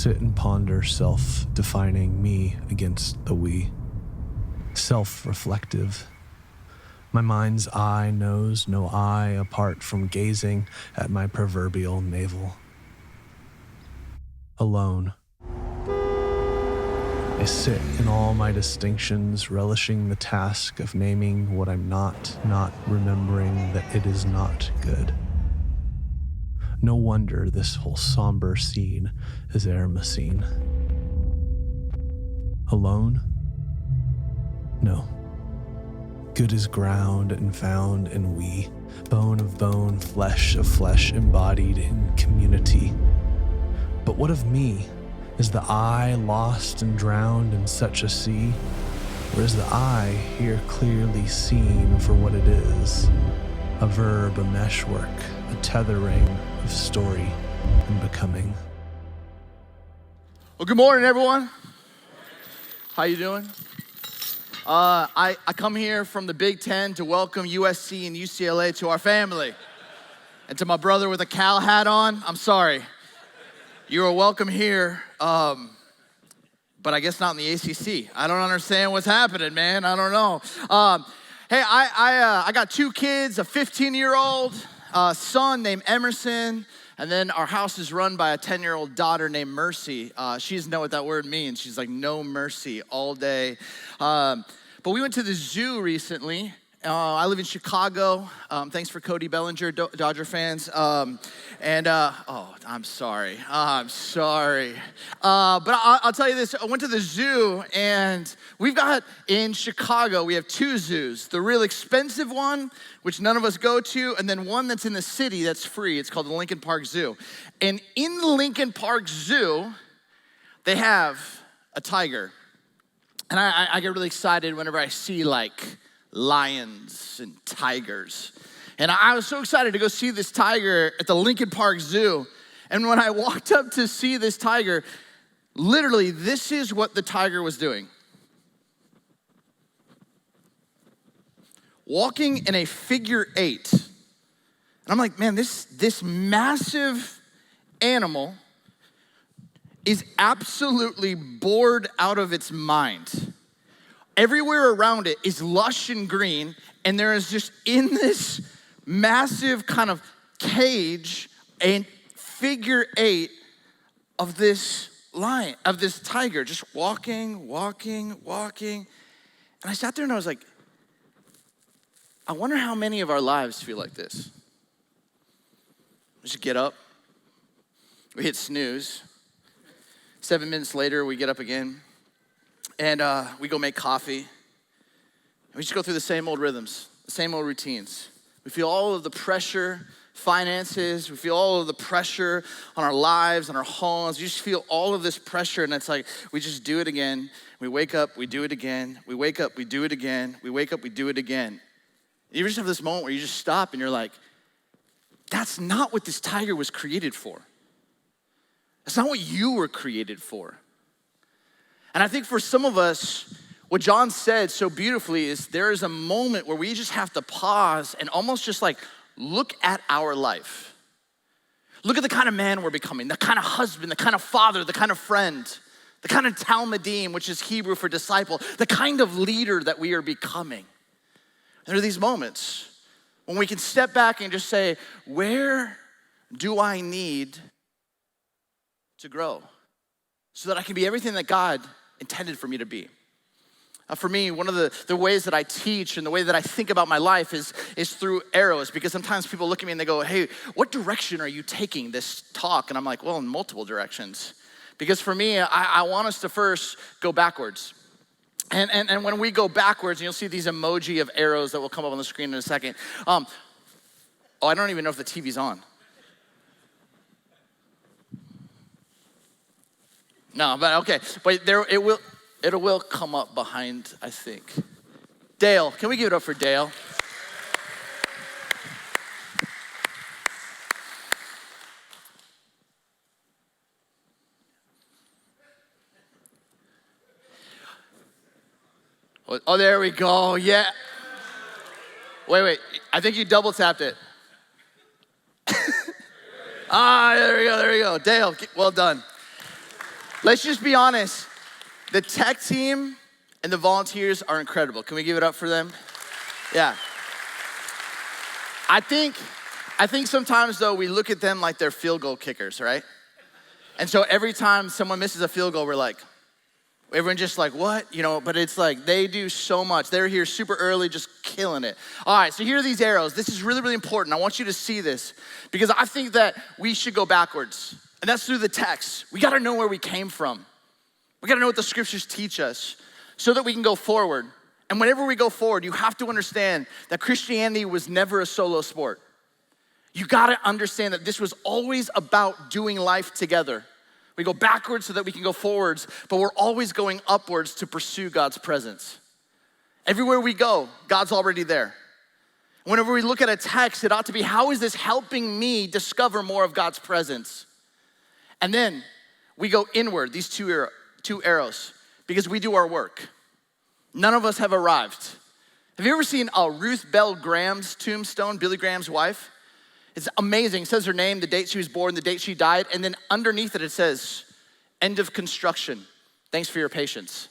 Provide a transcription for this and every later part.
sit and ponder self-defining me against the we. Self-reflective. My mind's eye knows no eye apart from gazing at my proverbial navel. Alone. I sit in all my distinctions, relishing the task of naming what I'm not remembering that it is not good. No wonder this whole somber scene is Eremacene. Alone? No. Good is ground and found in we, bone of bone, flesh of flesh, embodied in community. But what of me? Is the I lost and drowned in such a sea? Or is the I here clearly seen for what it is? A verb, a meshwork, a tethering of story and becoming. Well, good morning, everyone. How you doing? I come here from the Big Ten to welcome USC and UCLA to our family. And to my brother with a Cal hat on, I'm sorry. You are welcome here, but I guess not in the ACC. I don't understand what's happening, man. I don't know. Hey, I got two kids, a 15-year-old son named Emerson, and then our house is run by a 10-year-old daughter named Mercy. She doesn't know what that word means. She's like, no mercy all day. But we went to the zoo recently. I live in Chicago. Thanks for Cody Bellinger, Dodger fans. I'm sorry. I'm sorry. But I'll tell you this. I went to the zoo, and we've got in Chicago, we have two zoos. The real expensive one, which none of us go to, and then one that's in the city that's free. It's called the Lincoln Park Zoo. And in the Lincoln Park Zoo, they have a tiger. And I get really excited whenever I see like lions and tigers. And I was so excited to go see this tiger at the Lincoln Park Zoo. And when I walked up to see this tiger, literally this is what the tiger was doing. Walking in a figure eight. And I'm like, man, this massive animal is absolutely bored out of its mind. Everywhere around it is lush and green, and there is just in this massive kind of cage a figure eight of this lion, of this tiger, just walking. And I sat there and I was like, I wonder how many of our lives feel like this. We just get up, we hit snooze. 7 minutes later, we get up again, and we go make coffee. And we just go through the same old rhythms, the same old routines. We feel all of the pressure, finances. We feel all of the pressure on our lives, on our homes. You just feel all of this pressure, and it's like we just do it again. We wake up, we do it again. We wake up, we do it again. We wake up, we do it again. You just have this moment where you just stop, and you're like, that's not what this tiger was created for. That's not what you were created for. And I think for some of us, what John said so beautifully is there is a moment where we just have to pause and almost just like look at our life. Look at the kind of man we're becoming, the kind of husband, the kind of father, the kind of friend, the kind of talmidim, which is Hebrew for disciple, the kind of leader that we are becoming. And there are these moments when we can step back and just say, where do I need to grow so that I can be everything that God intended for me to be? For me, one of the ways that I teach and the way that I think about my life is through arrows, because sometimes people look at me and they go, hey, what direction are you taking this talk? And I'm like, well, in multiple directions. Because for me, I want us to first go backwards. And when we go backwards, and you'll see these emoji of arrows that will come up on the screen in a second. I don't even know if the TV's on. No, but okay. But it will come up behind, I think. Dale, can we give it up for Dale? Oh, there we go. Yeah. Wait. I think you double tapped it. There we go. Dale, well done. Let's just be honest. The tech team and the volunteers are incredible. Can we give it up for them? Yeah. I think sometimes though we look at them like they're field goal kickers, right? And so every time someone misses a field goal, we're like, everyone just like, what? You know, but it's like they do so much. They're here super early, just killing it. All right, so here are these arrows. This is really, really important. I want you to see this because I think that we should go backwards. And that's through the text. We gotta know where we came from. We gotta know what the scriptures teach us so that we can go forward. And whenever we go forward, you have to understand that Christianity was never a solo sport. You gotta understand that this was always about doing life together. We go backwards so that we can go forwards, but we're always going upwards to pursue God's presence. Everywhere we go, God's already there. Whenever we look at a text, it ought to be, how is this helping me discover more of God's presence? And then we go inward, these two arrows, because we do our work. None of us have arrived. Have you ever seen Ruth Bell Graham's tombstone, Billy Graham's wife? It's amazing. It says her name, the date she was born, the date she died, and then underneath it says, end of construction. Thanks for your patience.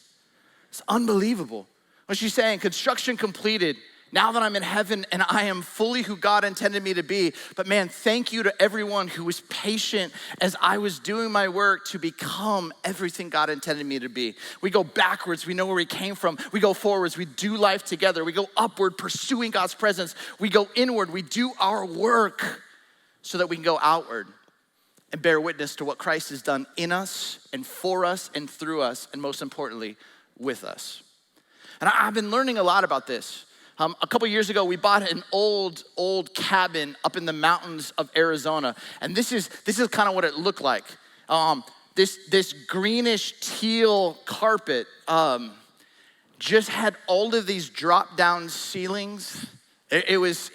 It's unbelievable. What she's saying, construction completed. Now that I'm in heaven and I am fully who God intended me to be. But man, thank you to everyone who was patient as I was doing my work to become everything God intended me to be. We go backwards, we know where we came from. We go forwards, we do life together. We go upward, pursuing God's presence. We go inward, we do our work so that we can go outward and bear witness to what Christ has done in us and for us and through us, and most importantly, with us. And I've been learning a lot about this. A couple years ago, we bought an old cabin up in the mountains of Arizona. And this is kind of what it looked like. This greenish teal carpet just had all of these drop down ceilings. It was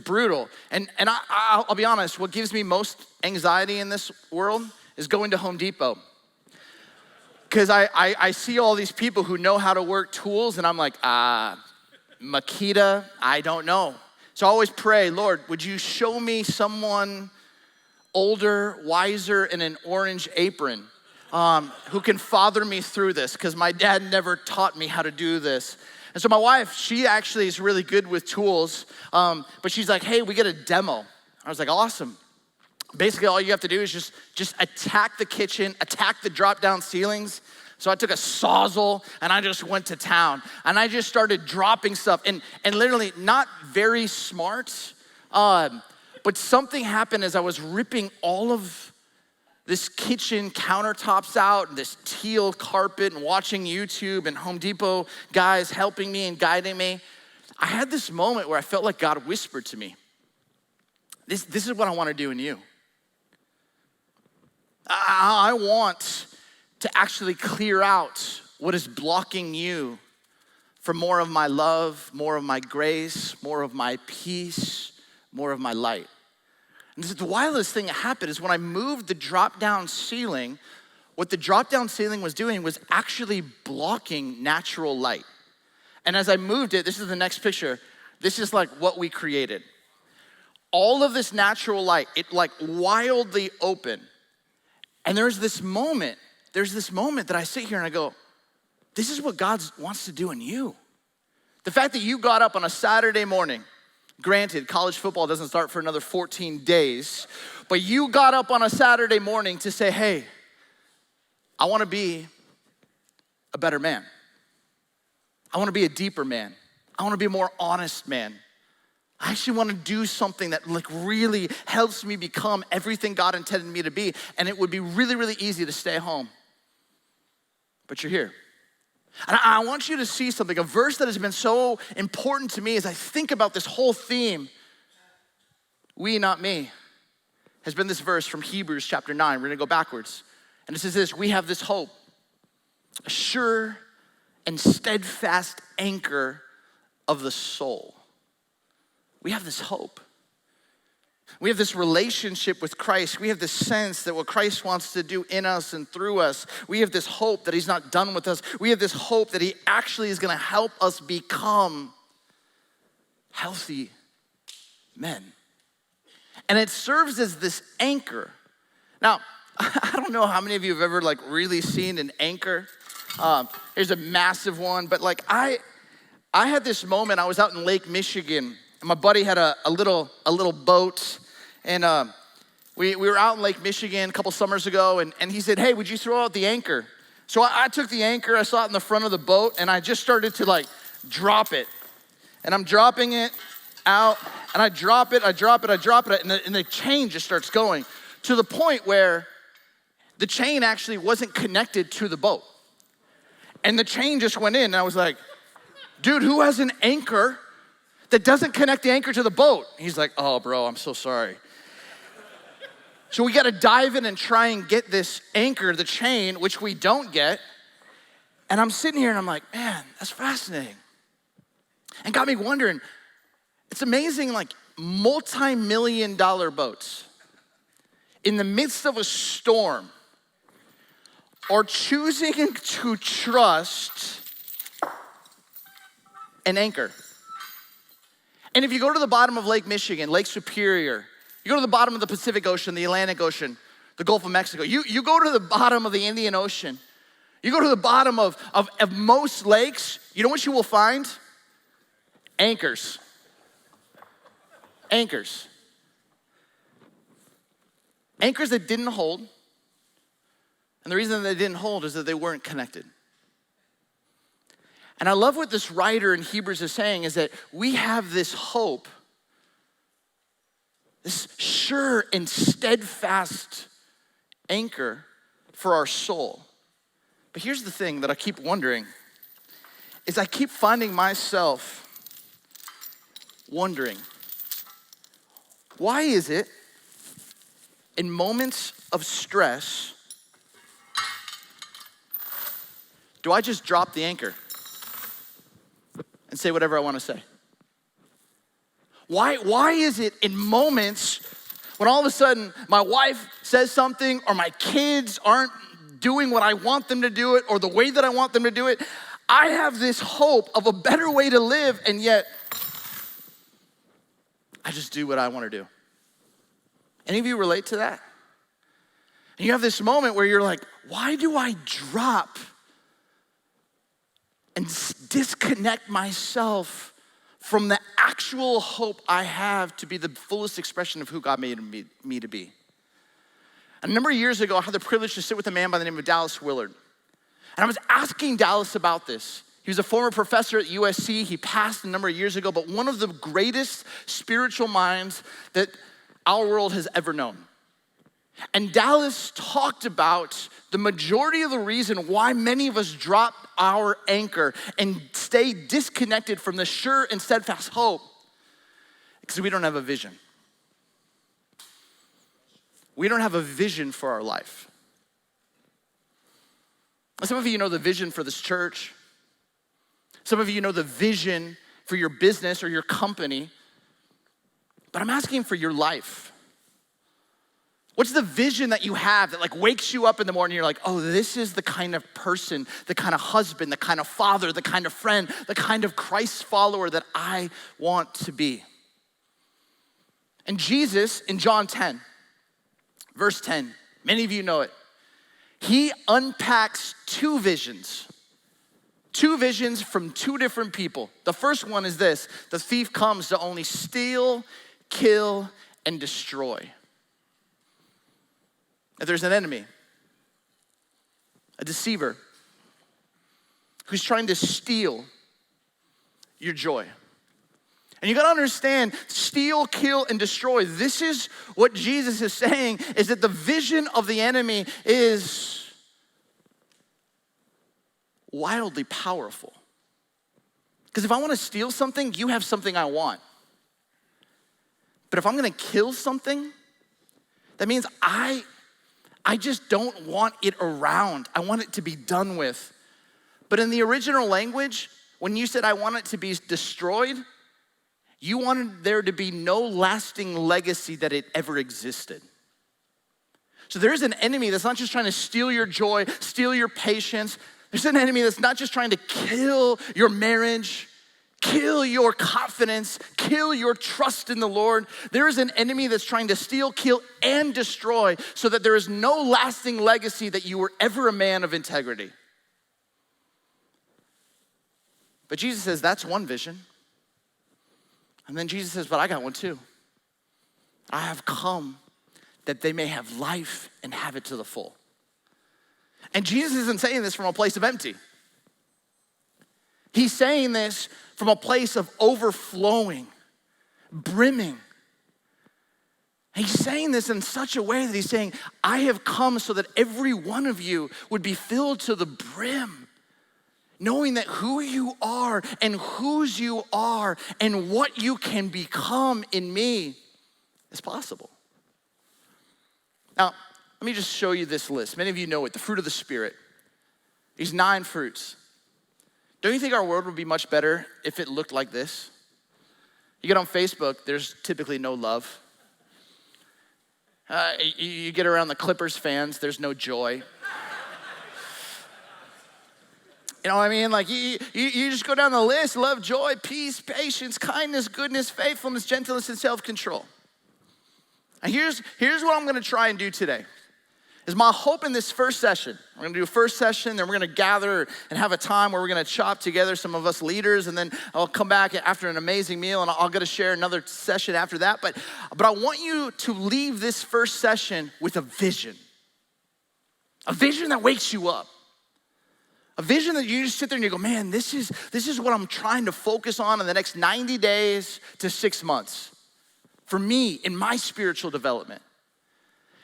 brutal. And I'll be honest, what gives me most anxiety in this world is going to Home Depot. Because I see all these people who know how to work tools, and I'm like, Makita, I don't know. So I always pray, Lord, would you show me someone older, wiser, in an orange apron who can father me through this, because my dad never taught me how to do this. And so my wife, she actually is really good with tools, but she's like, hey, we get a demo. I was like, awesome. Basically, all you have to do is just attack the kitchen, attack the drop-down ceilings. So I took a Sawzall and I just went to town. And I just started dropping stuff. And literally not very smart, but something happened as I was ripping all of this kitchen countertops out, and this teal carpet, and watching YouTube and Home Depot guys helping me and guiding me. I had this moment where I felt like God whispered to me, this is what I want to do in you. I want to actually clear out what is blocking you from more of my love, more of my grace, more of my peace, more of my light. And this is the wildest thing that happened is when I moved the drop-down ceiling, what the drop-down ceiling was doing was actually blocking natural light. And as I moved it, this is the next picture, this is like what we created. All of this natural light, it like wildly open. And there's this moment that I sit here and I go, this is what God wants to do in you. The fact that you got up on a Saturday morning, granted, college football doesn't start for another 14 days, but you got up on a Saturday morning to say, hey, I wanna be a better man. I wanna be a deeper man. I wanna be a more honest man. I actually want to do something that like really helps me become everything God intended me to be. And it would be really, really easy to stay home. But you're here. And I want you to see something, a verse that has been so important to me as I think about this whole theme. We, not me, has been this verse from Hebrews chapter 9. We're gonna go backwards. And it says this, we have this hope, a sure and steadfast anchor of the soul. We have this hope. We have this relationship with Christ. We have this sense that what Christ wants to do in us and through us, we have this hope that he's not done with us. We have this hope that he actually is gonna help us become healthy men. And it serves as this anchor. Now, I don't know how many of you have ever like really seen an anchor. There's a massive one, but like I had this moment. I was out in Lake Michigan, and my buddy had a little boat, and we were out in Lake Michigan a couple summers ago, and he said, "Hey, would you throw out the anchor?" So I took the anchor, I saw it in the front of the boat, and I just started to like drop it, and I'm dropping it out, and I drop it, and the chain just starts going to the point where the chain actually wasn't connected to the boat. And the chain just went in, and I was like, dude, who has an anchor that doesn't connect the anchor to the boat? He's like, oh, bro, I'm so sorry. So we gotta dive in and try and get this anchor, the chain, which we don't get. And I'm sitting here and I'm like, man, that's fascinating. And got me wondering, it's amazing, like multi-million-dollar boats in the midst of a storm are choosing to trust an anchor. And if you go to the bottom of Lake Michigan, Lake Superior, you go to the bottom of the Pacific Ocean, the Atlantic Ocean, the Gulf of Mexico, you go to the bottom of the Indian Ocean, you go to the bottom of most lakes, you know what you will find? Anchors. Anchors. Anchors that didn't hold. And the reason they didn't hold is that they weren't connected. And I love what this writer in Hebrews is saying is that we have this hope, this sure and steadfast anchor for our soul. But here's the thing that I keep wondering, is I keep finding myself wondering, why is it in moments of stress, do I just drop the anchor and say whatever I want to say? Why is it in moments when all of a sudden my wife says something or my kids aren't doing what I want them to do it or the way that I want them to do it, I have this hope of a better way to live, and yet I just do what I want to do. Any of you relate to that? And you have this moment where you're like, why do I drop and disconnect myself from the actual hope I have to be the fullest expression of who God made me to be? A number of years ago, I had the privilege to sit with a man by the name of Dallas Willard. And I was asking Dallas about this. He was a former professor at USC. He passed a number of years ago, but one of the greatest spiritual minds that our world has ever known. And Dallas talked about the majority of the reason why many of us drop our anchor and stay disconnected from the sure and steadfast hope, because we don't have a vision. We don't have a vision for our life. Some of you know the vision for this church. Some of you know the vision for your business or your company. But I'm asking for your life. What's the vision that you have that like wakes you up in the morning and you're like, oh, this is the kind of person, the kind of husband, the kind of father, the kind of friend, the kind of Christ follower that I want to be? And Jesus in John 10, verse 10, many of you know it. He unpacks two visions from two different people. The first one is this: the thief comes to only steal, kill, and destroy. If there's an enemy, a deceiver, who's trying to steal your joy. And you gotta understand, steal, kill, and destroy. This is what Jesus is saying, is that the vision of the enemy is wildly powerful. Because if I wanna steal something, you have something I want. But if I'm gonna kill something, that means I just don't want it around. I want it to be done with. But in the original language, when you said I want it to be destroyed, you wanted there to be no lasting legacy that it ever existed. So there's an enemy that's not just trying to steal your joy, steal your patience. There's an enemy that's not just trying to kill your marriage, Kill your confidence, kill your trust in the Lord. There is an enemy that's trying to steal, kill, and destroy so that there is no lasting legacy that you were ever a man of integrity. But Jesus says, that's one vision. And then Jesus says, but I got one too. I have come that they may have life and have it to the full. And Jesus isn't saying this from a place of empty. He's saying this from a place of overflowing, brimming. And he's saying this in such a way that he's saying, I have come so that every one of you would be filled to the brim, knowing that who you are and whose you are and what you can become in me is possible. Now, let me just show you this list. Many of you know it, the fruit of the Spirit. These 9 fruits. Don't you think our world would be much better if it looked like this? You get on Facebook, there's typically no love. You get around the Clippers fans, there's no joy. You know what I mean? Like you just go down the list: love, joy, peace, patience, kindness, goodness, faithfulness, gentleness, and self-control. And here's what I'm gonna try and do today. Is my hope in this first session. We're gonna do a first session, then we're gonna gather and have a time where we're gonna chop together, some of us leaders, and then I'll come back after an amazing meal and I'll get to share another session after that. But I want you to leave this first session with a vision that wakes you up. A vision that you just sit there and you go, man, this is what I'm trying to focus on in the next 90 days to 6 months for me in my spiritual development.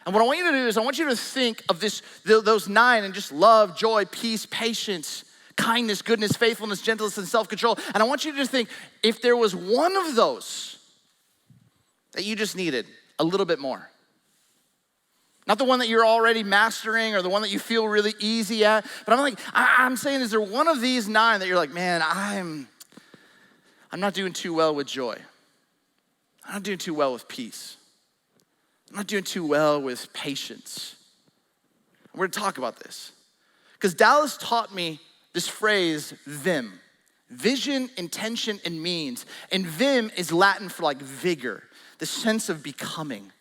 And what I want you to do is I want you to think of those 9 and just love, joy, peace, patience, kindness, goodness, faithfulness, gentleness, and self-control. And I want you to just think, if there was one of those that you just needed a little bit more, not the one that you're already mastering or the one that you feel really easy at, but I'm saying, is there one of these 9 that you're like, man, I'm not doing too well with joy. I'm not doing too well with peace. I'm not doing too well with patience. We're gonna talk about this. Because Dallas taught me this phrase, VIM. Vision, intention, and means. And VIM is Latin for like vigor, the sense of becoming.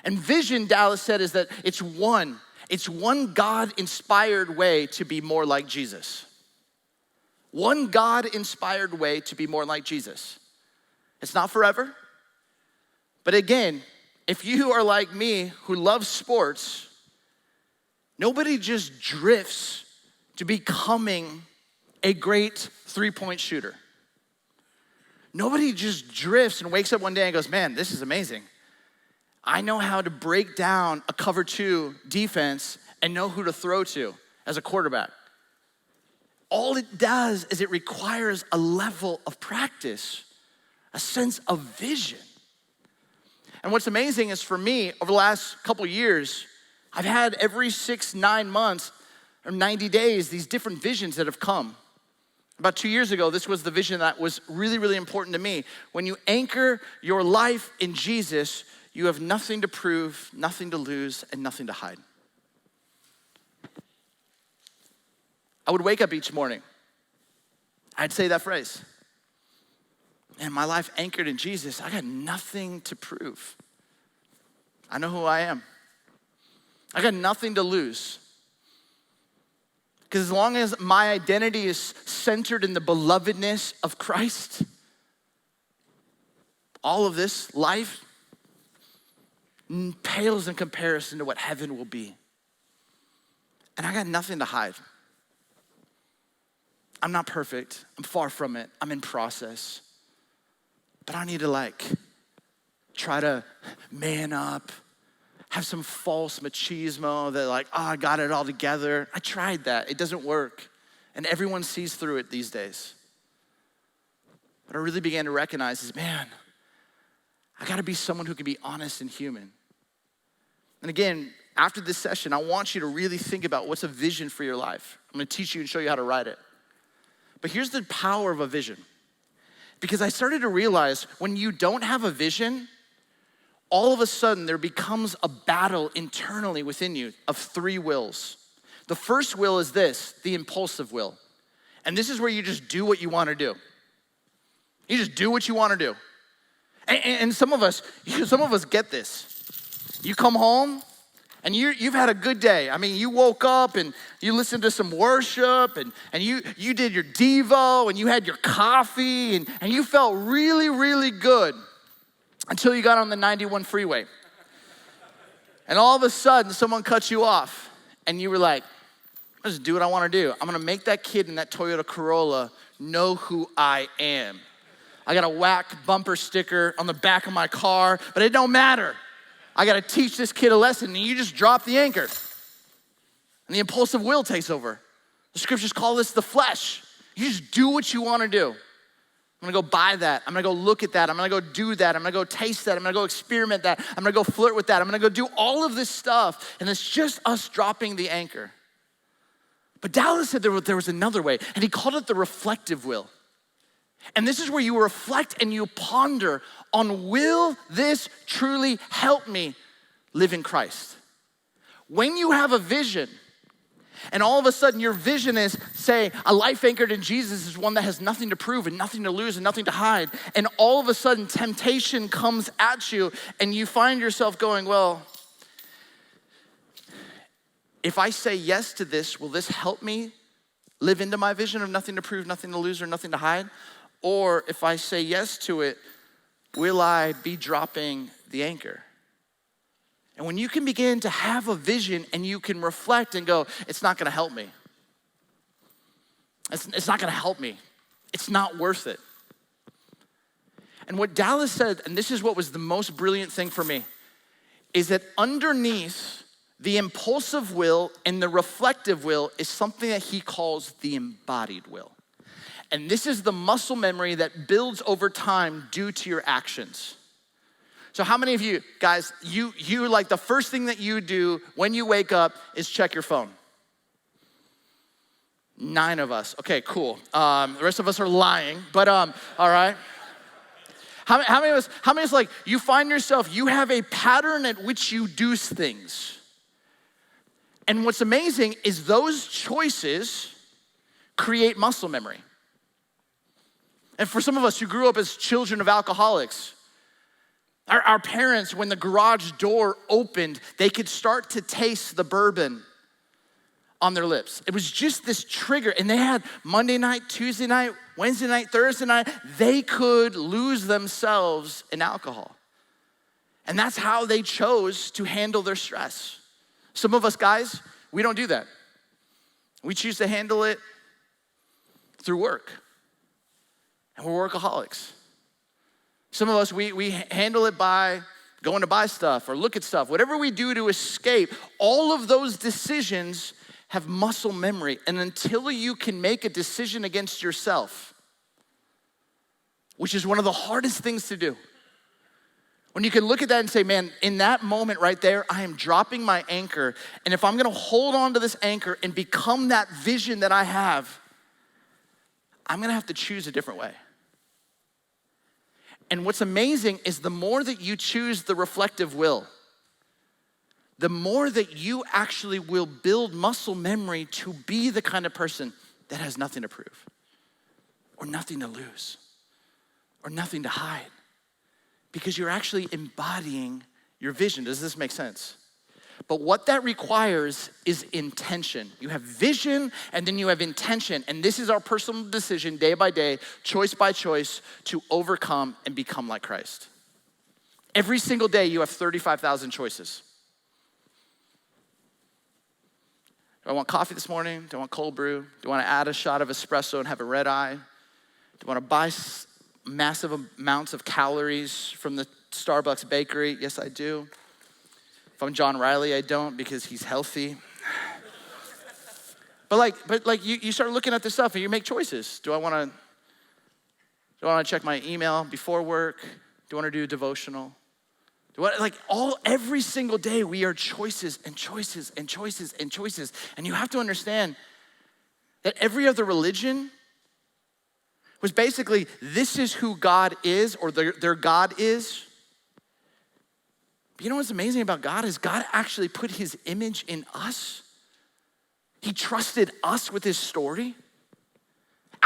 And vision, Dallas said, is that it's one God-inspired way to be more like Jesus. One God-inspired way to be more like Jesus. It's not forever, but again, if you are like me who loves sports, nobody just drifts to becoming a great three-point shooter. Nobody just drifts and wakes up one day and goes, man, this is amazing. I know how to break down a cover 2 defense and know who to throw to as a quarterback. All it does is it requires a level of practice, a sense of vision. And what's amazing is for me, over the last couple years, I've had every 6-9 months or 90 days, these different visions that have come. About 2 years ago, this was the vision that was really, really important to me. When you anchor your life in Jesus, you have nothing to prove, nothing to lose, and nothing to hide. I would wake up each morning. I'd say that phrase. And my life anchored in Jesus, I got nothing to prove. I know who I am. I got nothing to lose. Because as long as my identity is centered in the belovedness of Christ, all of this life pales in comparison to what heaven will be. And I got nothing to hide. I'm not perfect. I'm far from it. I'm in process. But I need to try to man up, have some false machismo that I got it all together. I tried that. It doesn't work. And everyone sees through it these days. What I really began to recognize is, man, I gotta be someone who can be honest and human. And again, after this session, I want you to really think about what's a vision for your life. I'm gonna teach you and show you how to write it. But here's the power of a vision. Because I started to realize when you don't have a vision, all of a sudden there becomes a battle internally within you of 3 wills. The first will is this, the impulsive will. And this is where you just do what you want to do. You just do what you want to do. And some of us get this. You come home and you've had a good day. I mean, you woke up and you listened to some worship and you did your Devo and you had your coffee and you felt really, really good until you got on the 91 freeway. And all of a sudden, someone cuts you off and you were like, I'll just do what I want to do. I'm going to make that kid in that Toyota Corolla know who I am. I got a WACC bumper sticker on the back of my car, but it don't matter. I got to teach this kid a lesson, and you just drop the anchor. And the impulsive will takes over. The scriptures call this the flesh. You just do what you want to do. I'm gonna go buy that. I'm gonna go look at that. I'm gonna go do that. I'm gonna go taste that. I'm gonna go experiment that. I'm gonna go flirt with that. I'm gonna go do all of this stuff, and it's just us dropping the anchor. But Dallas said there was another way, and he called it the reflective will. And this is where you reflect and you ponder on, will this truly help me live in Christ? When you have a vision, and all of a sudden your vision is, say, a life anchored in Jesus is one that has nothing to prove and nothing to lose and nothing to hide. And all of a sudden temptation comes at you and you find yourself going, well, if I say yes to this, will this help me live into my vision of nothing to prove, nothing to lose, or nothing to hide? Or if I say yes to it, will I be dropping the anchor? And when you can begin to have a vision and you can reflect and go, it's not gonna help me. It's not gonna help me. It's not worth it. And what Dallas said, and this is what was the most brilliant thing for me, is that underneath the impulsive will and the reflective will is something that he calls the embodied will. And this is the muscle memory that builds over time due to your actions. So how many of you, guys, you like the first thing that you do when you wake up is check your phone? 9 of us. Okay, cool. The rest of us are lying, but all right. How many of us like, you find yourself, you have a pattern at which you do things. And what's amazing is those choices create muscle memory. And for some of us who grew up as children of alcoholics, our parents, when the garage door opened, they could start to taste the bourbon on their lips. It was just this trigger. And they had Monday night, Tuesday night, Wednesday night, Thursday night. They could lose themselves in alcohol. And that's how they chose to handle their stress. Some of us guys, we don't do that. We choose to handle it through work. And we're workaholics. Some of us, we handle it by going to buy stuff or look at stuff. Whatever we do to escape, all of those decisions have muscle memory. And until you can make a decision against yourself, which is one of the hardest things to do, when you can look at that and say, man, in that moment right there, I am dropping my anchor. And if I'm gonna hold on to this anchor and become that vision that I have, I'm gonna have to choose a different way. And what's amazing is the more that you choose the reflective will, the more that you actually will build muscle memory to be the kind of person that has nothing to prove, or nothing to lose, or nothing to hide, because you're actually embodying your vision. Does this make sense? But what that requires is intention. You have vision and then you have intention. And this is our personal decision day by day, choice by choice, to overcome and become like Christ. Every single day you have 35,000 choices. Do I want coffee this morning? Do I want cold brew? Do I want to add a shot of espresso and have a red eye? Do I want to buy massive amounts of calories from the Starbucks bakery? Yes, I do. If I'm John Riley, I don't, because he's healthy. But you start looking at this stuff and you make choices. Do I want to check my email before work? Do I want to do a devotional? Every single day we are choices and choices and choices and choices. And you have to understand that every other religion was basically, this is who God is, or their God is. But you know what's amazing about God is God actually put his image in us. He trusted us with his story.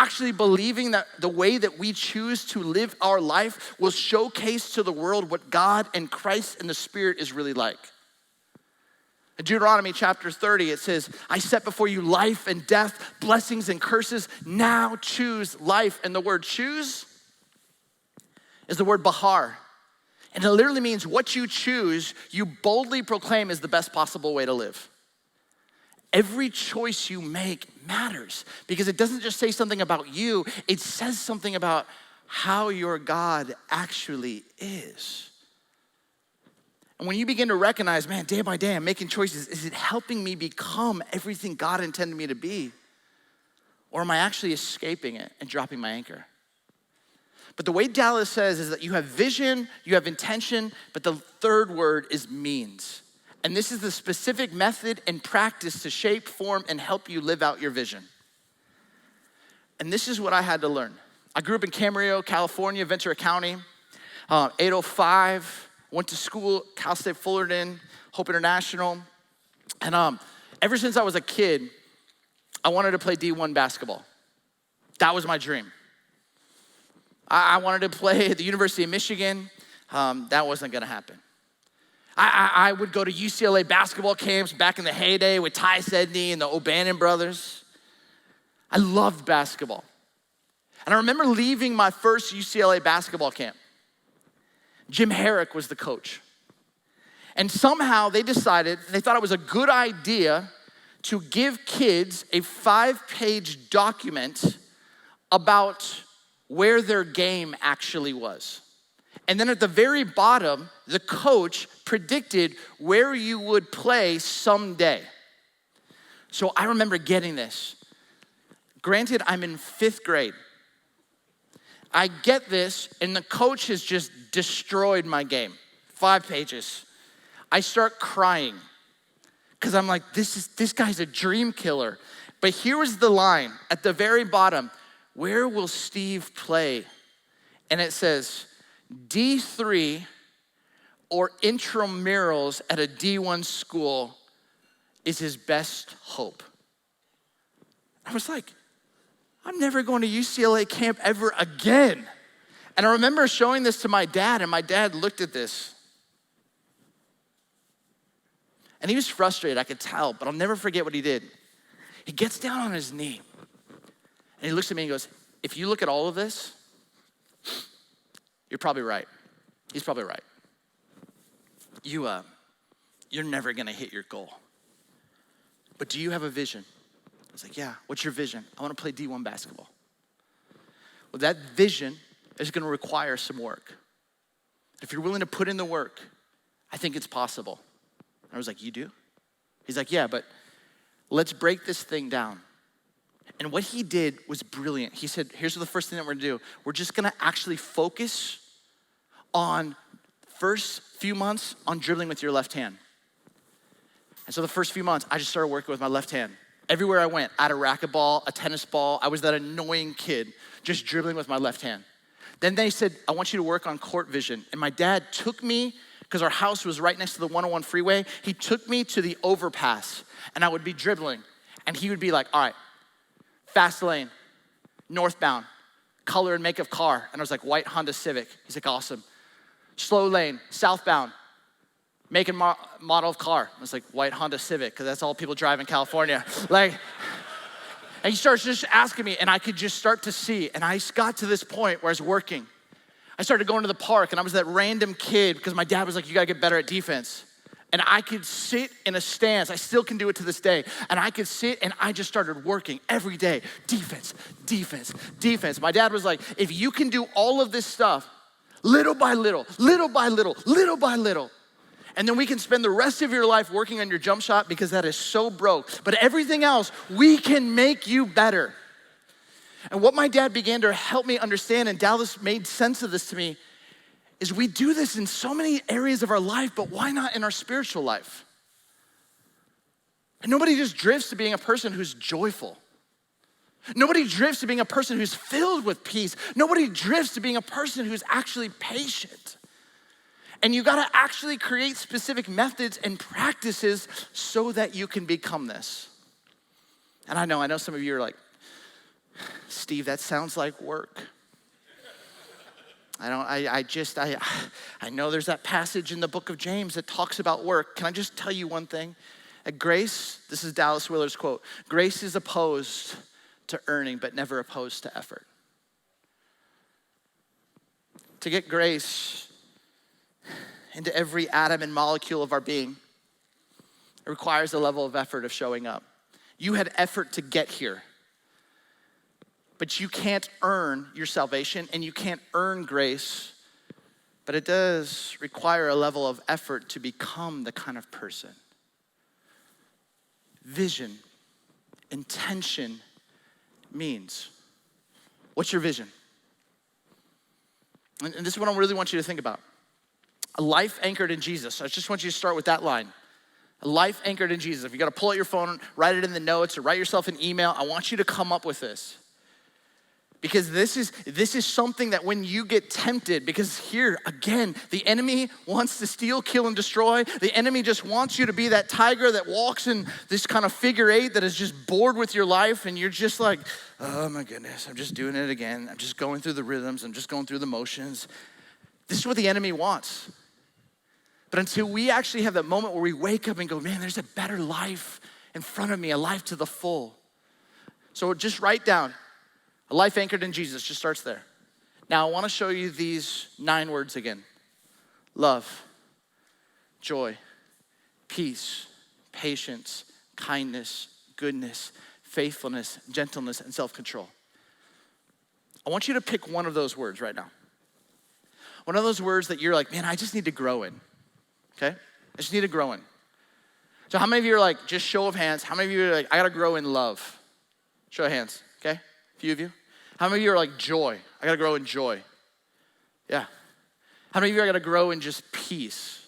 actually believing that the way that we choose to live our life will showcase to the world what God and Christ and the Spirit is really like. In Deuteronomy chapter 30, it says, I set before you life and death, blessings and curses. Now choose life. And the word choose is the word bahar. And it literally means what you choose, you boldly proclaim is the best possible way to live. Every choice you make matters because it doesn't just say something about you, it says something about how your God actually is. And when you begin to recognize, man, day by day I'm making choices, is it helping me become everything God intended me to be? Or am I actually escaping it and dropping my anchor? But the way Dallas says is that you have vision, you have intention, but the third word is means. And this is the specific method and practice to shape, form, and help you live out your vision. And this is what I had to learn. I grew up in Camarillo, California, Ventura County, 805. Went to school, Cal State Fullerton, Hope International. And ever since I was a kid, I wanted to play D1 basketball. That was my dream. I wanted to play at the University of Michigan. That wasn't gonna happen. I would go to UCLA basketball camps back in the heyday with Ty Sedney and the O'Bannon brothers. I loved basketball. And I remember leaving my first UCLA basketball camp. Jim Herrick was the coach. And somehow they decided, they thought it was a good idea to give kids a 5-page document about where their game actually was. And then at the very bottom, the coach predicted where you would play someday. So I remember getting this. Granted, I'm in 5th grade. I get this, and the coach has just destroyed my game. 5 pages. I start crying because I'm like, this guy's a dream killer. But here was the line at the very bottom. Where will Steve play? And it says, D3 or intramurals at a D1 school is his best hope. I was like, I'm never going to UCLA camp ever again. And I remember showing this to my dad, and my dad looked at this. And he was frustrated, I could tell, but I'll never forget what he did. He gets down on his knee, and he looks at me and goes, if you look at all of this, you're probably right. He's probably right. You're never gonna hit your goal. But do you have a vision? I was like, yeah, what's your vision? I wanna play D1 basketball. Well, that vision is gonna require some work. If you're willing to put in the work, I think it's possible. And I was like, you do? He's like, yeah, but let's break this thing down. And what he did was brilliant. He said, here's the first thing that we're gonna do. We're just gonna actually focus on first few months on dribbling with your left hand. And so the first few months, I just started working with my left hand. Everywhere I went, I had a racquetball, a tennis ball. I was that annoying kid just dribbling with my left hand. Then they said, I want you to work on court vision. And my dad took me, because our house was right next to the 101 freeway, he took me to the overpass and I would be dribbling. And he would be like, all right, fast lane, northbound, color and make of car. And I was like, white Honda Civic. He's like, awesome. Slow lane, southbound, make and model of car. I was like, white Honda Civic, because that's all people drive in California. And he starts just asking me, and I could just start to see. And I got to this point where I was working. I started going to the park, and I was that random kid, because my dad was like, you gotta get better at defense. And I could sit in a stance, I still can do it to this day, and I could sit and I just started working every day. Defense, defense, defense. My dad was like, if you can do all of this stuff, little by little, little by little, little by little, and then we can spend the rest of your life working on your jump shot because that is so broke. But everything else, we can make you better. And what my dad began to help me understand, and Dallas made sense of this to me, is we do this in so many areas of our life, but why not in our spiritual life? And nobody just drifts to being a person who's joyful. Nobody drifts to being a person who's filled with peace. Nobody drifts to being a person who's actually patient. And you gotta actually create specific methods and practices so that you can become this. And I know some of you are like, Steve, that sounds like work. I know there's that passage in the book of James that talks about work. Can I just tell you one thing? At grace, this is Dallas Willard's quote, grace is opposed to earning, but never opposed to effort. To get grace into every atom and molecule of our being, it requires a level of effort of showing up. You had effort to get here, but you can't earn your salvation and you can't earn grace, but it does require a level of effort to become the kind of person. Vision, intention means. What's your vision? And this is what I really want you to think about. A life anchored in Jesus. I just want you to start with that line. A life anchored in Jesus. If you got to pull out your phone, write it in the notes, or write yourself an email, I want you to come up with this. Because this is something that when you get tempted, because here, again, the enemy wants to steal, kill, and destroy. The enemy just wants you to be that tiger that walks in this kind of figure eight that is just bored with your life, and you're just like, oh my goodness, I'm just doing it again. I'm just going through the rhythms. I'm just going through the motions. This is what the enemy wants. But until we actually have that moment where we wake up and go, man, there's a better life in front of me, a life to the full. So just write down, a life anchored in Jesus, just starts there. Now I wanna show you these 9 words again. Love, joy, peace, patience, kindness, goodness, faithfulness, gentleness, and self-control. I want you to pick one of those words right now. One of those words that you're like, man, I just need to grow in, okay? I just need to grow in. So how many of you are like, just show of hands, how many of you are like, I gotta grow in love? Show of hands, okay? A few of you. How many of you are like joy? I gotta grow in joy. Yeah. How many of you are gonna grow in just peace?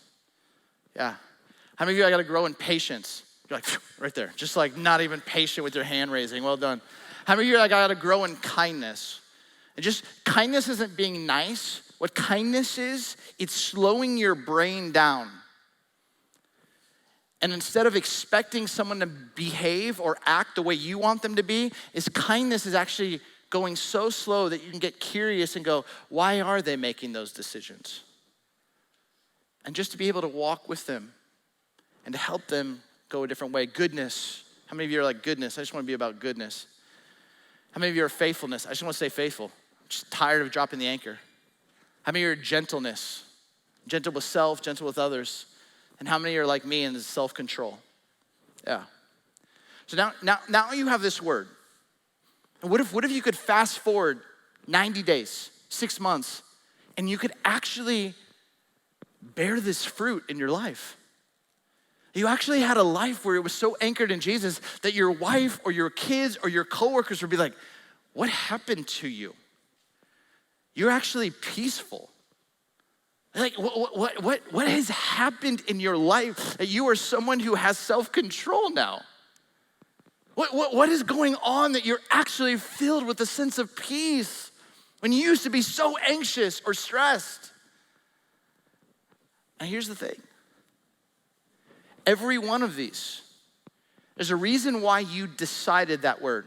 Yeah. How many of you are gonna grow in patience? You're like, right there. Just like not even patient with your hand raising. Well done. How many of you are like, I gotta grow in kindness? And just, kindness isn't being nice. What kindness is, it's slowing your brain down. And instead of expecting someone to behave or act the way you want them to be, kindness is actually going so slow that you can get curious and go, why are they making those decisions? And just to be able to walk with them and to help them go a different way. Goodness. How many of you are like goodness? I just want to be about goodness. How many of you are faithfulness? I just want to stay faithful. I'm just tired of dropping the anchor. How many are gentleness? Gentle with self, gentle with others. And how many are like me in self-control? Yeah. So now you have this word. And what if you could fast forward 90 days, 6 months, and you could actually bear this fruit in your life? You actually had a life where it was so anchored in Jesus that your wife or your kids or your coworkers would be like, what happened to you? You're actually peaceful. Like, what has happened in your life that you are someone who has self-control now? What is going on that you're actually filled with a sense of peace when you used to be so anxious or stressed? And here's the thing. Every one of these, there's a reason why you decided that word.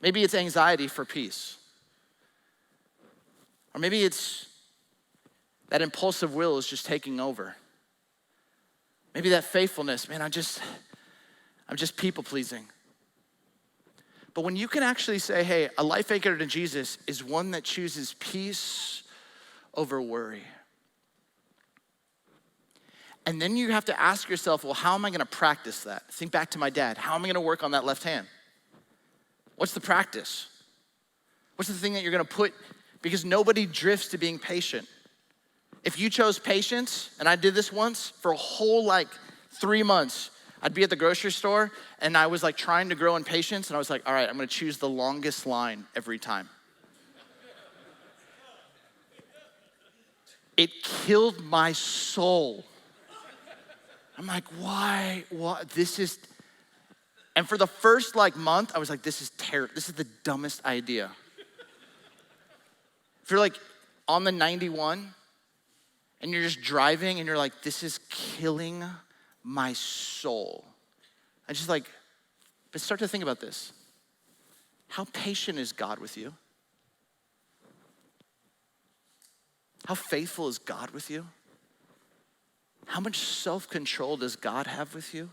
Maybe it's anxiety for peace. Or maybe it's that impulsive will is just taking over. Maybe that faithfulness, man, I'm just people pleasing. But when you can actually say, hey, a life anchored in Jesus is one that chooses peace over worry. And then you have to ask yourself, well, how am I gonna practice that? Think back to my dad. How am I gonna work on that left hand? What's the practice? What's the thing that you're gonna put? Because nobody drifts to being patient. If you chose patience, and I did this once for a whole 3 months, I'd be at the grocery store and I was trying to grow in patience and I was like, all right, I'm gonna choose the longest line every time. It killed my soul. I'm like, why? What? This is, and for the first month, I was like, this is terrible. This is the dumbest idea. If you're on the 91 and you're just driving and you're like, this is killing my soul. I just but start to think about this. How patient is God with you? How faithful is God with you? How much self-control does God have with you?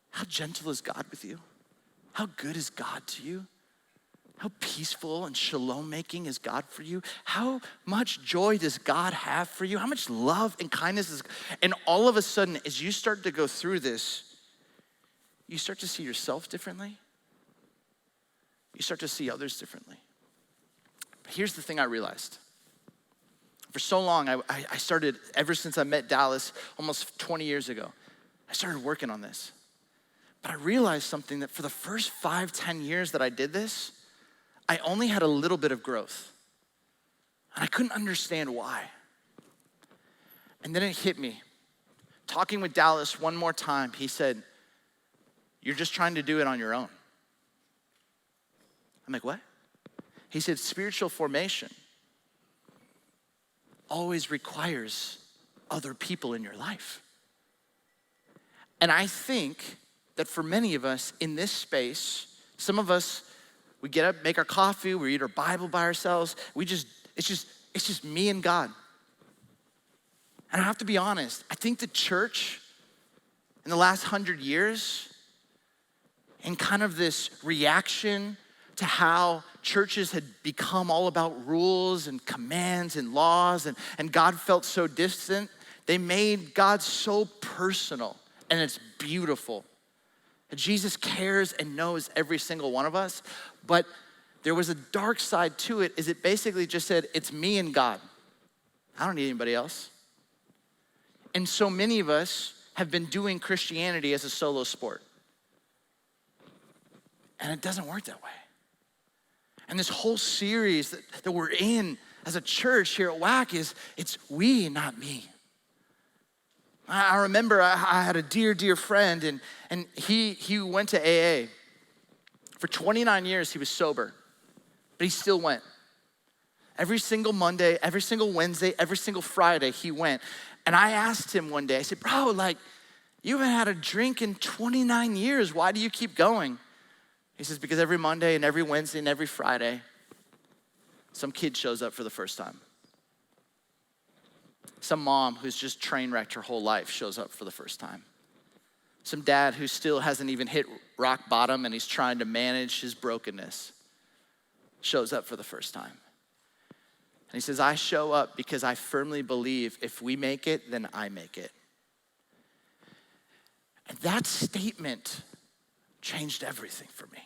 How gentle is God with you? How good is God to you? How peaceful and shalom-making is God for you? How much joy does God have for you? How much love and kindness is, and all of a sudden, as you start to go through this, you start to see yourself differently. You start to see others differently. But here's the thing I realized. For so long, I started, ever since I met Dallas almost 20 years ago, I started working on this. But I realized something, that for the first 5-10 years that I did this, I only had a little bit of growth. And I couldn't understand why. And then it hit me. Talking with Dallas one more time, he said, "You're just trying to do it on your own." I'm like, what? He said, spiritual formation always requires other people in your life. And I think that for many of us in this space, some of us, we get up, make our coffee, we read our Bible by ourselves. It's just me and God. And I have to be honest, I think the church in the last 100 years, in kind of this reaction to how churches had become all about rules and commands and laws, and God felt so distant, they made God so personal, and it's beautiful. Jesus cares and knows every single one of us, but there was a dark side to it, is it basically just said, it's me and God. I don't need anybody else. And so many of us have been doing Christianity as a solo sport. And it doesn't work that way. And this whole series that we're in as a church here at WACC it's we, not me. I remember I had a dear friend, and he went to AA. For 29 years, he was sober, but he still went. Every single Monday, every single Wednesday, every single Friday, he went. And I asked him one day, I said, bro, like, you haven't had a drink in 29 years. Why do you keep going? He says, because every Monday and every Wednesday and every Friday, some kid shows up for the first time. Some mom who's just train wrecked her whole life shows up for the first time. Some dad who still hasn't even hit rock bottom and he's trying to manage his brokenness shows up for the first time. And he says, I show up because I firmly believe if we make it, then I make it. And that statement changed everything for me.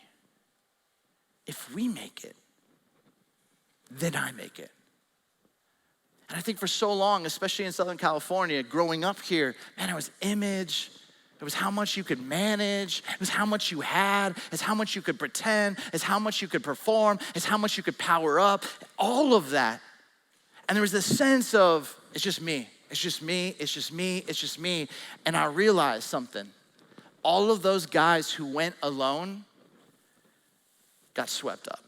If we make it, then I make it. And I think for so long, especially in Southern California, growing up here, man, it was image. It was how much you could manage. It was how much you had. It's how much you could pretend. It's how much you could perform. It's how much you could power up. All of that. And there was this sense of, it's just me. It's just me. It's just me. It's just me. And I realized something. All of those guys who went alone got swept up.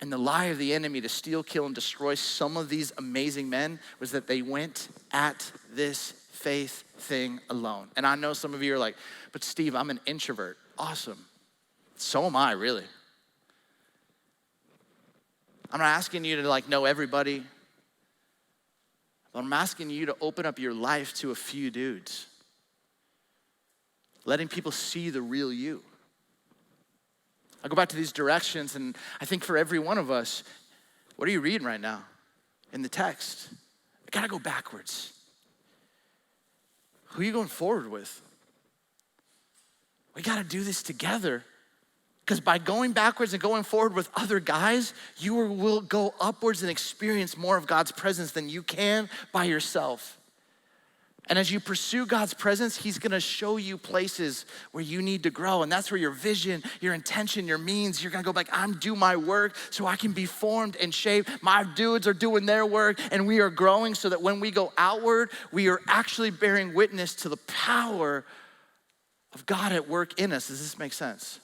And the lie of the enemy to steal, kill, and destroy some of these amazing men was that they went at this faith thing alone. And I know some of you are like, but Steve, I'm an introvert. Awesome. So am I, really. I'm not asking you to like know everybody, but I'm asking you to open up your life to a few dudes. Letting people see the real you. I go back to these directions, and I think for every one of us, what are you reading right now in the text? I gotta go backwards. Who are you going forward with? We gotta do this together, because by going backwards and going forward with other guys, you will go upwards and experience more of God's presence than you can by yourself. And as you pursue God's presence, he's gonna show you places where you need to grow. And that's where your vision, your intention, your means, you're gonna go like, I'm do my work so I can be formed and shaped. My dudes are doing their work and we are growing so that when we go outward, we are actually bearing witness to the power of God at work in us. Does this make sense?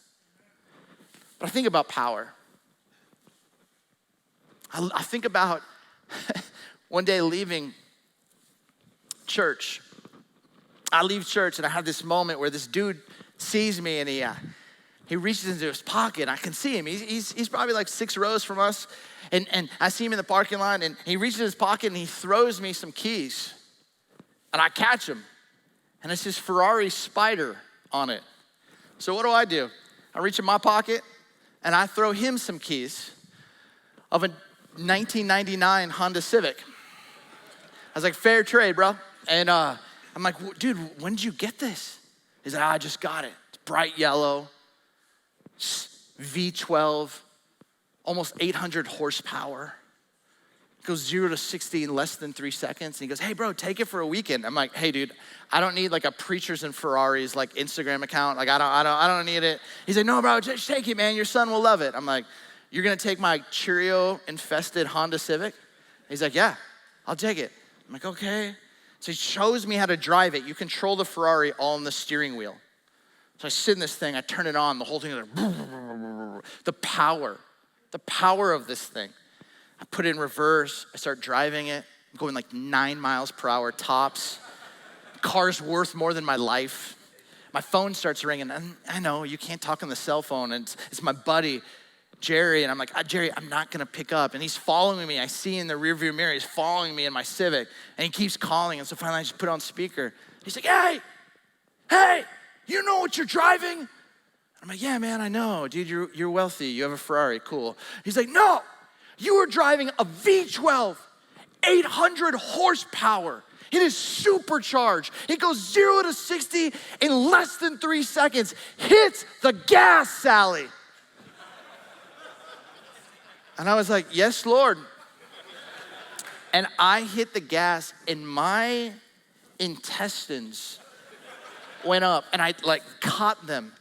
But I think about power. I think about one day leaving church. I leave church and I have this moment where this dude sees me and he reaches into his pocket. I can see him. He's probably like 6 rows from us. And I see him in the parking lot, and he reaches in his pocket and he throws me some keys. And I catch him. And it's his Ferrari Spider on it. So what do? I reach in my pocket and I throw him some keys of a 1999 Honda Civic. I was like, fair trade, bro. And I'm like, dude, when did you get this? He's like, I just got it. It's bright yellow, V12, almost 800 horsepower. It goes 0 to 60 in less than 3 seconds. And he goes, hey, bro, take it for a weekend. I'm like, hey, dude, I don't need like a Preachers and Ferraris like Instagram account. Like, I don't need it. He's like, no, bro, just take it, man. Your son will love it. I'm like, you're gonna take my Cheerio-infested Honda Civic? He's like, yeah, I'll take it. I'm like, okay. So he shows me how to drive it. You control the Ferrari all on the steering wheel. So I sit in this thing, I turn it on, the whole thing is like, the power of this thing. I put it in reverse, I start driving it, I'm going like 9 miles per hour tops. Car's worth more than my life. My phone starts ringing, and I know you can't talk on the cell phone, and it's my buddy, Jerry, and I'm like, Jerry, I'm not gonna pick up. And he's following me. I see in the rearview mirror, he's following me in my Civic, and he keeps calling. And so finally I just put it on speaker. He's like, hey, you know what you're driving? I'm like, yeah, man, I know. Dude, you're wealthy. You have a Ferrari, cool. He's like, no, you are driving a V12, 800 horsepower. It is supercharged. It goes 0 to 60 in less than 3 seconds. Hits the gas, Sally. And I was like, yes, Lord. And I hit the gas and my intestines went up and I like caught them.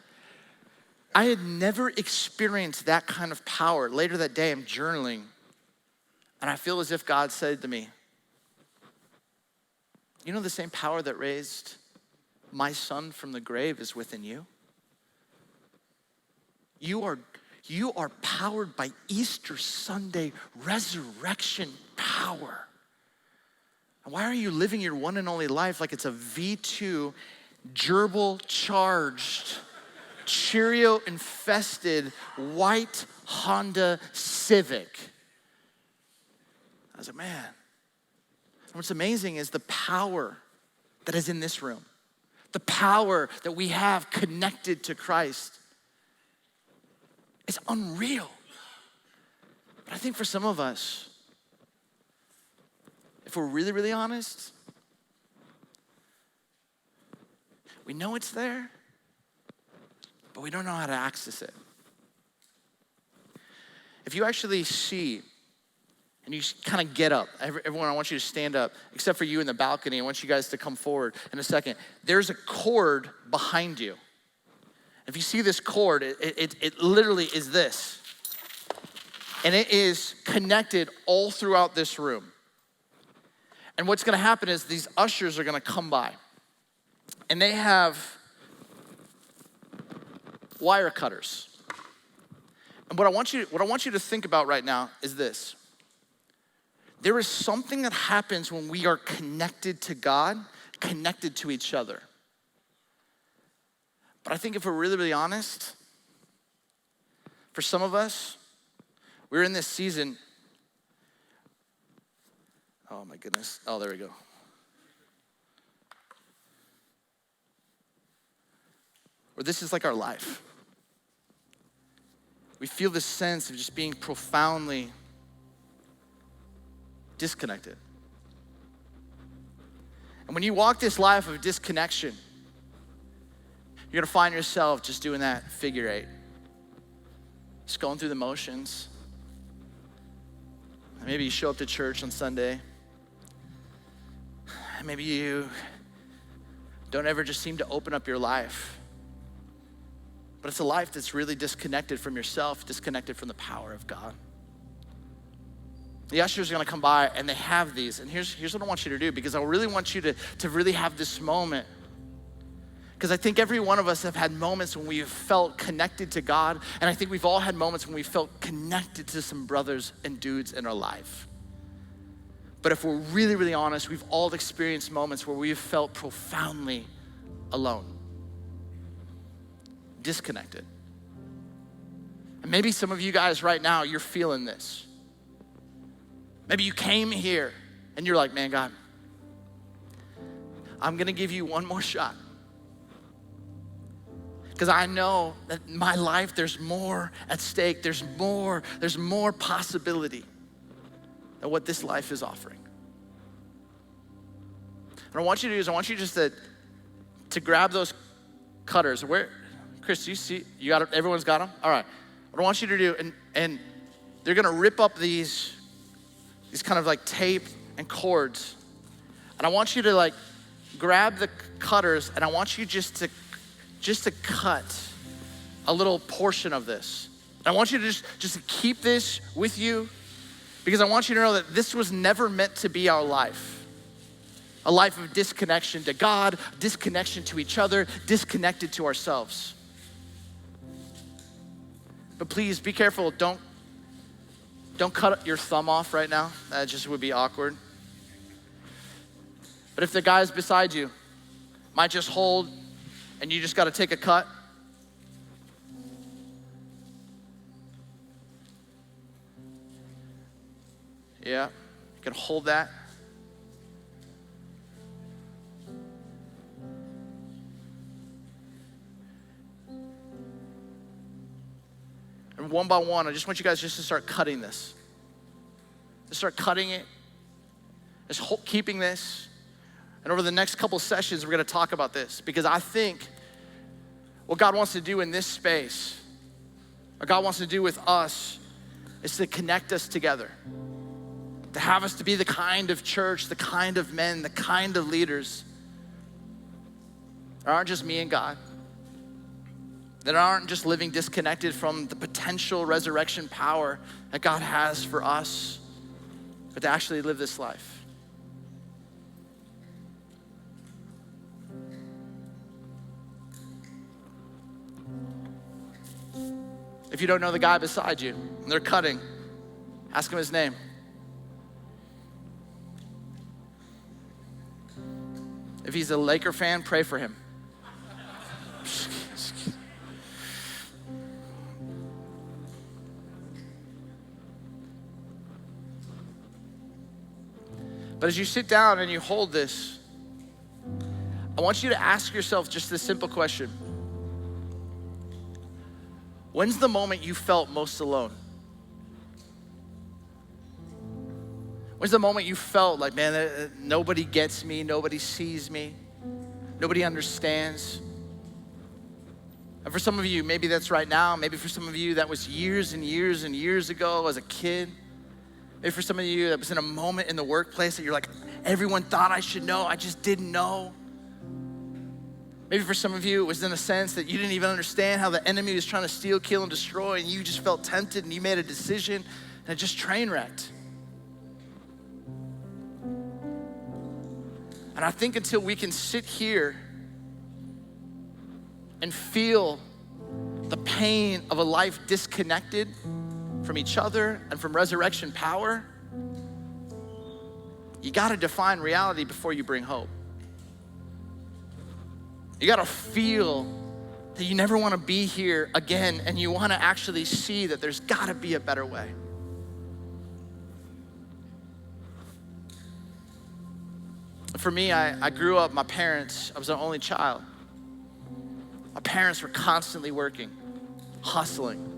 I had never experienced that kind of power. Later that day, I'm journaling and I feel as if God said to me, you know the same power that raised my son from the grave is within you? You are powered by Easter Sunday resurrection power. And why are you living your one and only life like it's a V2 gerbil charged, Cheerio infested white Honda Civic? I was like, man. And what's amazing is the power that is in this room, the power that we have connected to Christ. It's unreal. But I think for some of us, if we're really, really honest, we know it's there, but we don't know how to access it. If you actually see, and you kind of get up, everyone, I want you to stand up, except for you in the balcony. I want you guys to come forward in a second. There's a cord behind you. If you see this cord, it literally is this. And it is connected all throughout this room. And what's gonna happen is these ushers are gonna come by. And they have wire cutters. And what I want you to think about right now is this. There is something that happens when we are connected to God, connected to each other. But I think if we're really, really honest, for some of us, we're in this season. Oh my goodness. Oh, there we go. Where this is like our life. We feel this sense of just being profoundly disconnected. And when you walk this life of disconnection, you're gonna find yourself just doing that figure 8. Just going through the motions. Maybe you show up to church on Sunday. Maybe you don't ever just seem to open up your life. But it's a life that's really disconnected from yourself, disconnected from the power of God. The ushers are gonna come by and they have these. And here's what I want you to do, because I really want you to really have this moment. Because I think every one of us have had moments when we've felt connected to God, and I think we've all had moments when we felt connected to some brothers and dudes in our life. But if we're really, really honest, we've all experienced moments where we've felt profoundly alone. disconnected. And maybe some of you guys right now, you're feeling this. Maybe you came here and you're like, man, God, I'm gonna give you one more shot. Because I know that in my life, there's more at stake. There's more possibility than what this life is offering. And what I want you to do is I want you just to grab those cutters. Where, Chris, do you see, you got it, everyone's got them? All right, what I want you to do, and they're gonna rip up these kind of like tape and cords. And I want you to like grab the cutters and I want you just to cut a little portion of this. And I want you to just to keep this with you because I want you to know that this was never meant to be our life. A life of disconnection to God, disconnection to each other, disconnected to ourselves. But please be careful, don't cut your thumb off right now. That just would be awkward. But if the guys beside you might just hold and you just gotta take a cut. Yeah, you can hold that. And one by one, I just want you guys just to start cutting this. Just start cutting it. Just keeping this. And over the next couple sessions, we're gonna talk about this because I think what God wants to do in this space, what God wants to do with us, is to connect us together. To have us to be the kind of church, the kind of men, the kind of leaders that aren't just me and God, that aren't just living disconnected from the potential resurrection power that God has for us, but to actually live this life. If you don't know the guy beside you and they're cutting, ask him his name. If he's a Laker fan, pray for him. But as you sit down and you hold this, I want you to ask yourself just this simple question. When's the moment you felt most alone? When's the moment you felt like, man, nobody gets me, nobody sees me, nobody understands? And for some of you, maybe that's right now. Maybe for some of you, that was years and years and years ago as a kid. Maybe for some of you, that was in a moment in the workplace that you're like, everyone thought I should know, I just didn't know. Maybe for some of you, it was in a sense that you didn't even understand how the enemy was trying to steal, kill, and destroy, and you just felt tempted and you made a decision and it just train wrecked. And I think until we can sit here and feel the pain of a life disconnected from each other and from resurrection power, you gotta define reality before you bring hope. You gotta feel that you never wanna be here again and you wanna actually see that there's gotta be a better way. For me, I grew up, my parents, I was the only child. My parents were constantly working, hustling.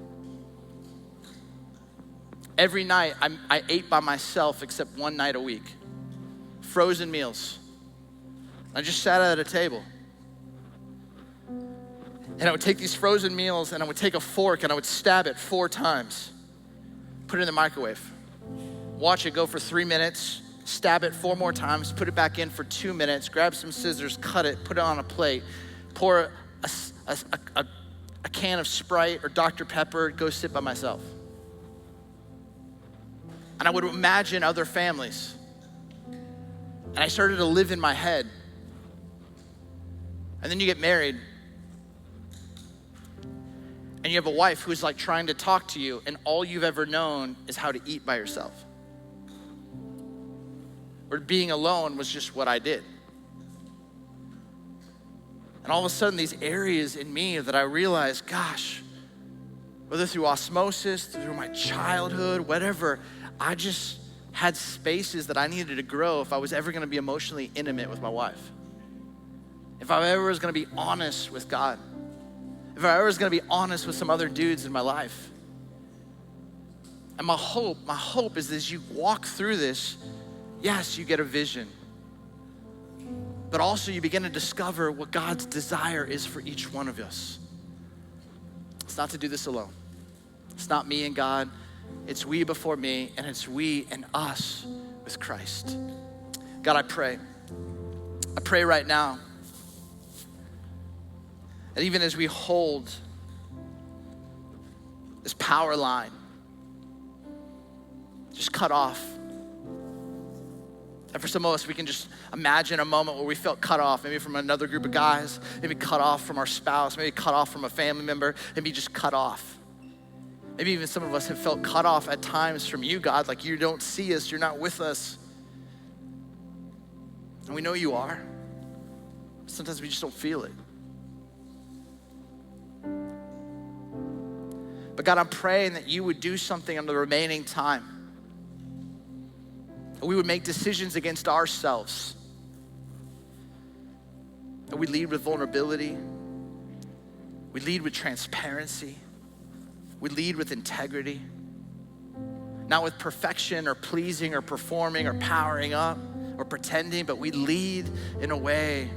Every night, I ate by myself except one night a week. Frozen meals. I just sat at a table. And I would take these frozen meals and I would take a fork and I would stab it 4 times. Put it in the microwave. Watch it go for 3 minutes, stab it 4 more times, put it back in for 2 minutes, grab some scissors, cut it, put it on a plate, pour a can of Sprite or Dr. Pepper, go sit by myself. And I would imagine other families. And I started to live in my head. And then you get married. And you have a wife who's like trying to talk to you, and all you've ever known is how to eat by yourself. Or being alone was just what I did. And all of a sudden, these areas in me that I realized, gosh, whether through osmosis, through my childhood, whatever, I just had spaces that I needed to grow if I was ever gonna be emotionally intimate with my wife. If I ever was gonna be honest with God. If I ever was gonna be honest with some other dudes in my life. And my hope is as you walk through this, yes, you get a vision, but also you begin to discover what God's desire is for each one of us. It's not to do this alone. It's not me and God. It's we before me, and it's we and us with Christ. God, I pray right now that even as we hold this power line just cut off, and for some of us, we can just imagine a moment where we felt cut off, maybe from another group of guys, maybe cut off from our spouse, maybe cut off from a family member, maybe just cut off. Maybe even some of us have felt cut off at times from you, God, like you don't see us, you're not with us. And we know you are. Sometimes we just don't feel it. But God, I'm praying that you would do something on the remaining time. That we would make decisions against ourselves. That we lead with vulnerability. We lead with transparency. We lead with integrity. Not with perfection or pleasing or performing or powering up or pretending, but we lead in a way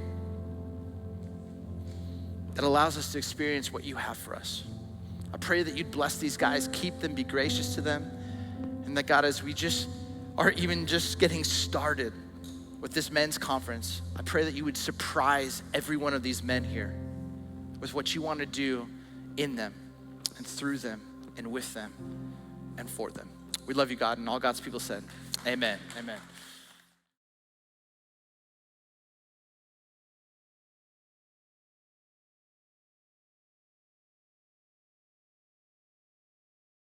that allows us to experience what you have for us. I pray that you'd bless these guys, keep them, be gracious to them, and that God, as we just are even just getting started with this men's conference, I pray that you would surprise every one of these men here with what you want to do in them and through them and with them and for them. We love you, God, and all God's people said, amen, amen.